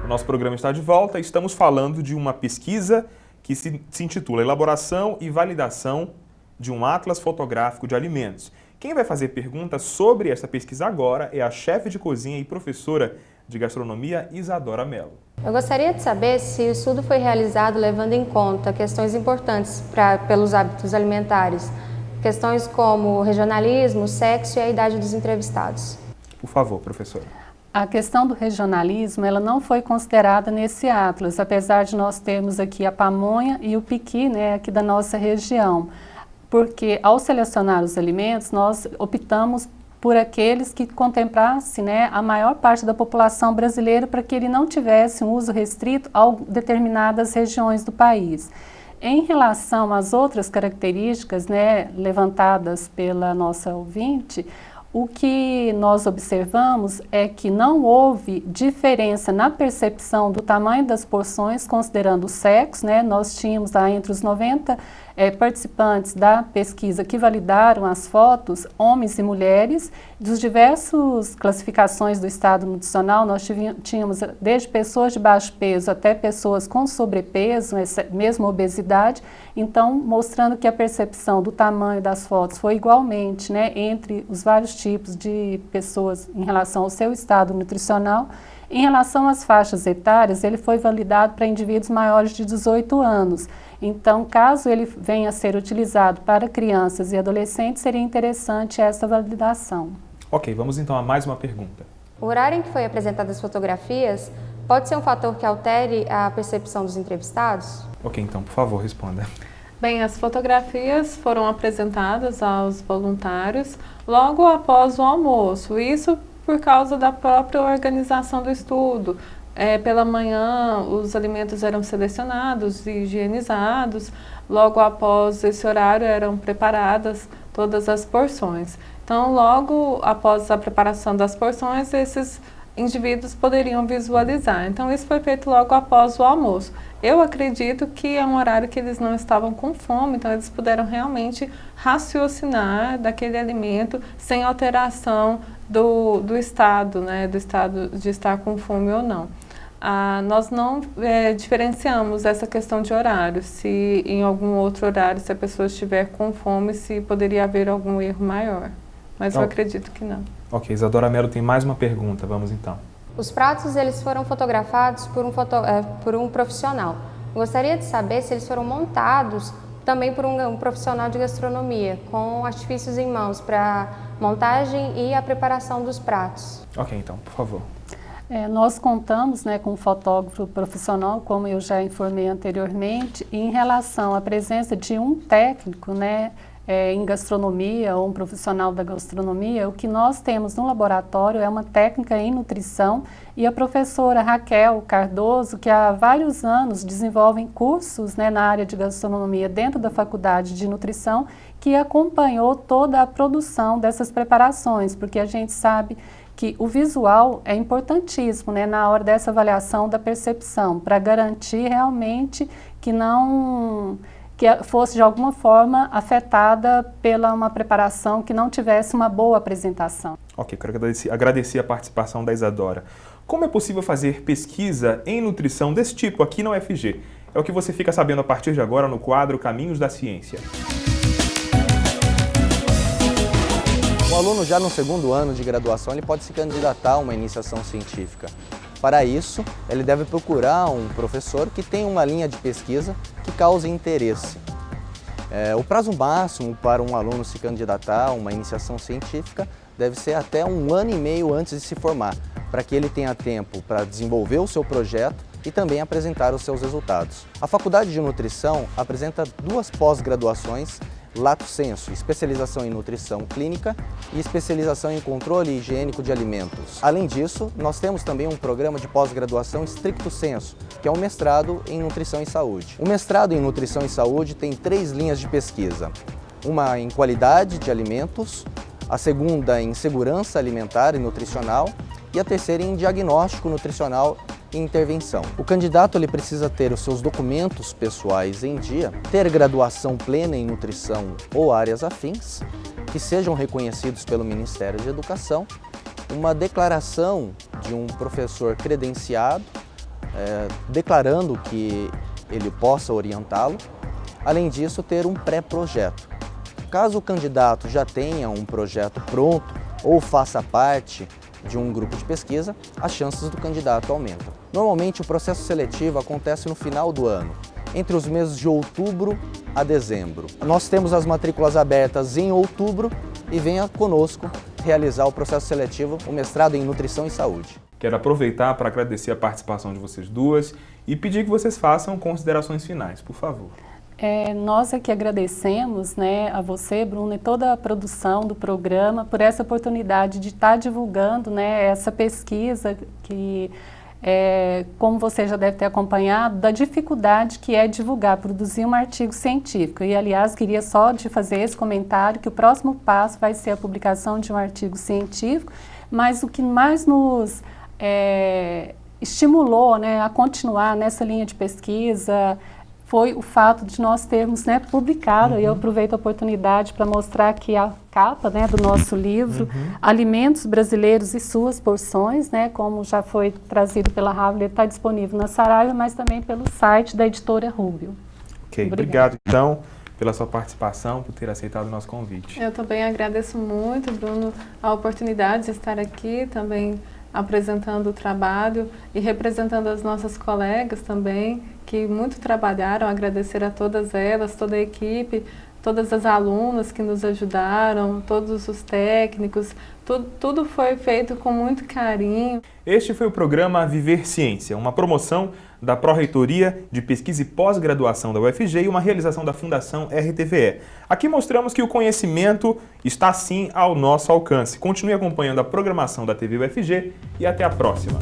nosso programa está de volta. Estamos falando de uma pesquisa que se intitula Elaboração e Validação de um Atlas Fotográfico de Alimentos. Quem vai fazer perguntas sobre essa pesquisa agora é a chefe de cozinha e professora de gastronomia, Isadora Mello. Eu gostaria de saber se o estudo foi realizado levando em conta questões importantes pelos hábitos alimentares, questões como o regionalismo, o sexo e a idade dos entrevistados. Por favor, professora. A questão do regionalismo, ela não foi considerada nesse atlas, apesar de nós termos aqui a pamonha e o piqui, né, aqui da nossa região. Porque ao selecionar os alimentos, nós optamos por aqueles que contemplassem, né, a maior parte da população brasileira para que ele não tivesse um uso restrito a determinadas regiões do país. Em relação às outras características, né, levantadas pela nossa ouvinte, o que nós observamos é que não houve diferença na percepção do tamanho das porções, considerando o sexo, né? Nós tínhamos lá entre os 90 participantes da pesquisa que validaram as fotos, homens e mulheres, dos diversos classificações do estado nutricional. Nós tínhamos desde pessoas de baixo peso até pessoas com sobrepeso, mesmo obesidade, então mostrando que a percepção do tamanho das fotos foi igualmente, né, entre os vários tipos de pessoas em relação ao seu estado nutricional. Em relação às faixas etárias, ele foi validado para indivíduos maiores de 18 anos. Então, caso ele venha a ser utilizado para crianças e adolescentes, seria interessante essa validação. Ok, vamos então a mais uma pergunta. O horário em que foi apresentadas as fotografias pode ser um fator que altere a percepção dos entrevistados? Ok, então, por favor, responda. Bem, as fotografias foram apresentadas aos voluntários logo após o almoço, isso por causa da própria organização do estudo. Pela manhã, os alimentos eram selecionados e higienizados, logo após esse horário eram preparadas todas as porções. Então, logo após a preparação das porções, esses indivíduos poderiam visualizar. Então, isso foi feito logo após o almoço. Eu acredito que é um horário que eles não estavam com fome, então eles puderam realmente raciocinar daquele alimento sem alteração do estado, né, do estado de estar com fome ou não. Nós não diferenciamos essa questão de horário, se em algum outro horário, se a pessoa estiver com fome, se poderia haver algum erro maior. Mas eu acredito que não. Ok, Isadora Mello tem mais uma pergunta, vamos então. Os pratos eles foram fotografados por um profissional. Eu gostaria de saber se eles foram montados também por um profissional de gastronomia, com artifícios em mãos para montagem e a preparação dos pratos. Ok, então, por favor. Nós contamos, né, com um fotógrafo profissional, como eu já informei anteriormente, e em relação à presença de um técnico, né, em gastronomia ou um profissional da gastronomia, o que nós temos no laboratório é uma técnica em nutrição e a professora Raquel Cardoso, que há vários anos desenvolve cursos, né, na área de gastronomia dentro da faculdade de nutrição, que acompanhou toda a produção dessas preparações, porque a gente sabe que o visual é importantíssimo, né, na hora dessa avaliação da percepção, para garantir realmente que fosse de alguma forma afetada pela uma preparação que não tivesse uma boa apresentação. Ok, quero agradecer a participação da Isadora. Como é possível fazer pesquisa em nutrição desse tipo aqui na UFG? É o que você fica sabendo a partir de agora no quadro Caminhos da Ciência. Um aluno já no segundo ano de graduação ele pode se candidatar a uma iniciação científica. Para isso, ele deve procurar um professor que tenha uma linha de pesquisa que cause interesse. O prazo máximo para um aluno se candidatar a uma iniciação científica deve ser até 1 ano e meio antes de se formar, para que ele tenha tempo para desenvolver o seu projeto e também apresentar os seus resultados. A Faculdade de Nutrição apresenta 2 pós-graduações Lato Sensu, especialização em nutrição clínica e especialização em controle higiênico de alimentos. Além disso, nós temos também um programa de pós-graduação Stricto Sensu, que é um mestrado em nutrição e saúde. O mestrado em nutrição e saúde tem 3 linhas de pesquisa. Uma em qualidade de alimentos, a segunda em segurança alimentar e nutricional e a terceira em diagnóstico nutricional e intervenção. O candidato ele precisa ter os seus documentos pessoais em dia, ter graduação plena em nutrição ou áreas afins, que sejam reconhecidos pelo Ministério da Educação, uma declaração de um professor credenciado, declarando que ele possa orientá-lo. Além disso, ter um pré-projeto. Caso o candidato já tenha um projeto pronto ou faça parte de um grupo de pesquisa, as chances do candidato aumentam. Normalmente, o processo seletivo acontece no final do ano, entre os meses de outubro a dezembro. Nós temos as matrículas abertas em outubro e venha conosco realizar o processo seletivo, o mestrado em Nutrição e Saúde. Quero aproveitar para agradecer a participação de vocês duas e pedir que vocês façam considerações finais, por favor. Nós aqui agradecemos, né, a você, Bruno, e toda a produção do programa por essa oportunidade de estar divulgando, né, essa pesquisa que, como você já deve ter acompanhado, da dificuldade que é divulgar, produzir um artigo científico. E, aliás, queria só de fazer esse comentário que o próximo passo vai ser a publicação de um artigo científico, mas o que mais nos estimulou, né, a continuar nessa linha de pesquisa foi o fato de nós termos, né, publicado, e eu aproveito a oportunidade para mostrar aqui a capa, né, do nosso livro, Alimentos Brasileiros e Suas Porções, né, como já foi trazido pela Harvard, ele está disponível na Saraiva, mas também pelo site da editora Rubio. Ok, obrigado então pela sua participação, por ter aceitado o nosso convite. Eu também agradeço muito, Bruno, a oportunidade de estar aqui também apresentando o trabalho e representando as nossas colegas também, que muito trabalharam, agradecer a todas elas, toda a equipe, todas as alunas que nos ajudaram, todos os técnicos, tudo foi feito com muito carinho. Este foi o programa Viver Ciência, uma promoção da Pró-Reitoria de Pesquisa e Pós-Graduação da UFG e uma realização da Fundação RTVE. Aqui mostramos que o conhecimento está sim ao nosso alcance. Continue acompanhando a programação da TV UFG e até a próxima.